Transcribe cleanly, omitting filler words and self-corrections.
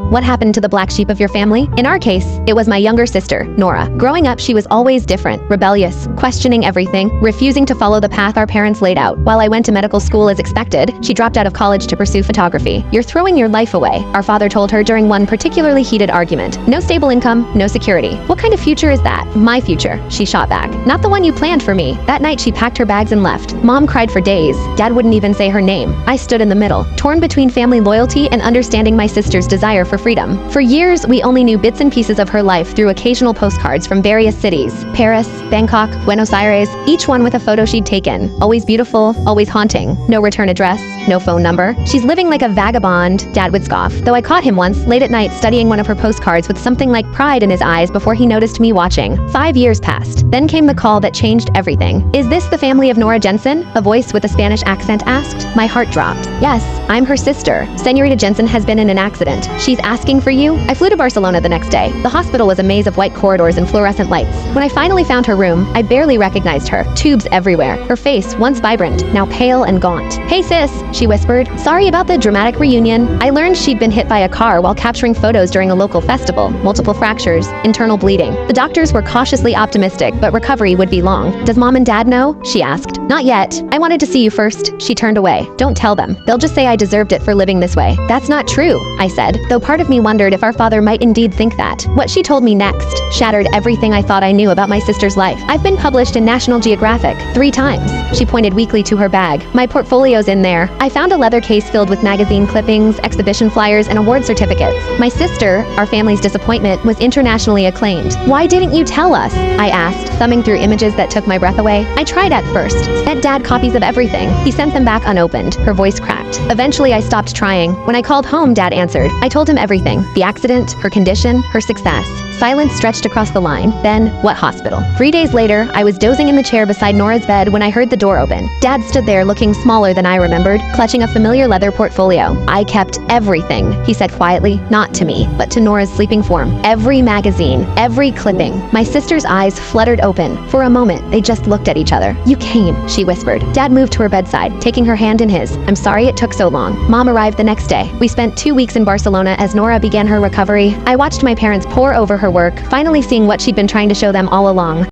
What happened to the black sheep of your family? In our case, it was my younger sister, Nora. Growing up, she was always different, rebellious, questioning everything, refusing to follow the path our parents laid out. While I went to medical school as expected, she dropped out of college to pursue photography. "You're throwing your life away," our father told her during one particularly heated argument. "No stable income, no security. What kind of future is that?" "My future," she shot back. "Not the one you planned for me." That night, she packed her bags and left. Mom cried for days. Dad wouldn't even say her name. I stood in the middle, torn between family loyalty and understanding my sister's desire for freedom. For years, we only knew bits and pieces of her life through occasional postcards from various cities: Paris, Bangkok, Buenos Aires, each one with a photo she'd taken. Always beautiful, always haunting. No return address, no phone number. "She's living like a vagabond," Dad would scoff, though I caught him once, late at night, studying one of her postcards with something like pride in his eyes before he noticed me watching. 5 years passed. Then came the call that changed everything. "Is this the family of Nora Jensen?" a voice with a Spanish accent asked. My heart dropped. "Yes, I'm her sister. Senorita Jensen has been in an accident. She's asking for you." I flew to Barcelona the next day. The hospital was a maze of white corridors and fluorescent lights. When I finally found her room, I barely recognized her. Tubes everywhere. Her face, once vibrant, now pale and gaunt. "Hey sis," she whispered. "Sorry about the dramatic reunion. I learned she'd been hit by a car while capturing photos during a local festival. Multiple fractures, internal bleeding. The doctors were cautiously optimistic, but recovery would be long. Does Mom and Dad know?" she asked. "Not yet. I wanted to see you first." She turned away. "Don't tell them. They'll just say I deserved it for living this way." "That's not true," I said, though part of me wondered if our father might indeed think that. What she told me next shattered everything I thought I knew about my sister's life. "I've been published in National Geographic 3 times. She pointed weakly to her bag. "My portfolio's in there. I found a leather case filled with magazine clippings, exhibition flyers, and award certificates. My sister, our family's disappointment, was internationally acclaimed." "Why didn't you tell us?" I asked, thumbing through images that took my breath away. "I tried at first. Sent Dad copies of everything. He sent them back unopened." Her voice cracked. "Eventually, I stopped trying. When I called home, Dad answered. I told him everything. The accident, her condition, her success." Silence stretched across the line. Then, what hospital? 3 days later, I was dozing in the chair beside Nora's bed when I heard the door open. Dad stood there looking smaller than I remembered, clutching a familiar leather portfolio. "I kept everything," he said quietly, not to me, but to Nora's sleeping form. "Every magazine, every clipping." My sister's eyes fluttered open. For a moment, they just looked at each other. "You came," she whispered. Dad moved to her bedside, taking her hand in his. "I'm sorry it took so long." Mom arrived the next day. We spent 2 weeks in Barcelona as Nora began her recovery. I watched my parents pore over her work, finally seeing what she'd been trying to show them all along.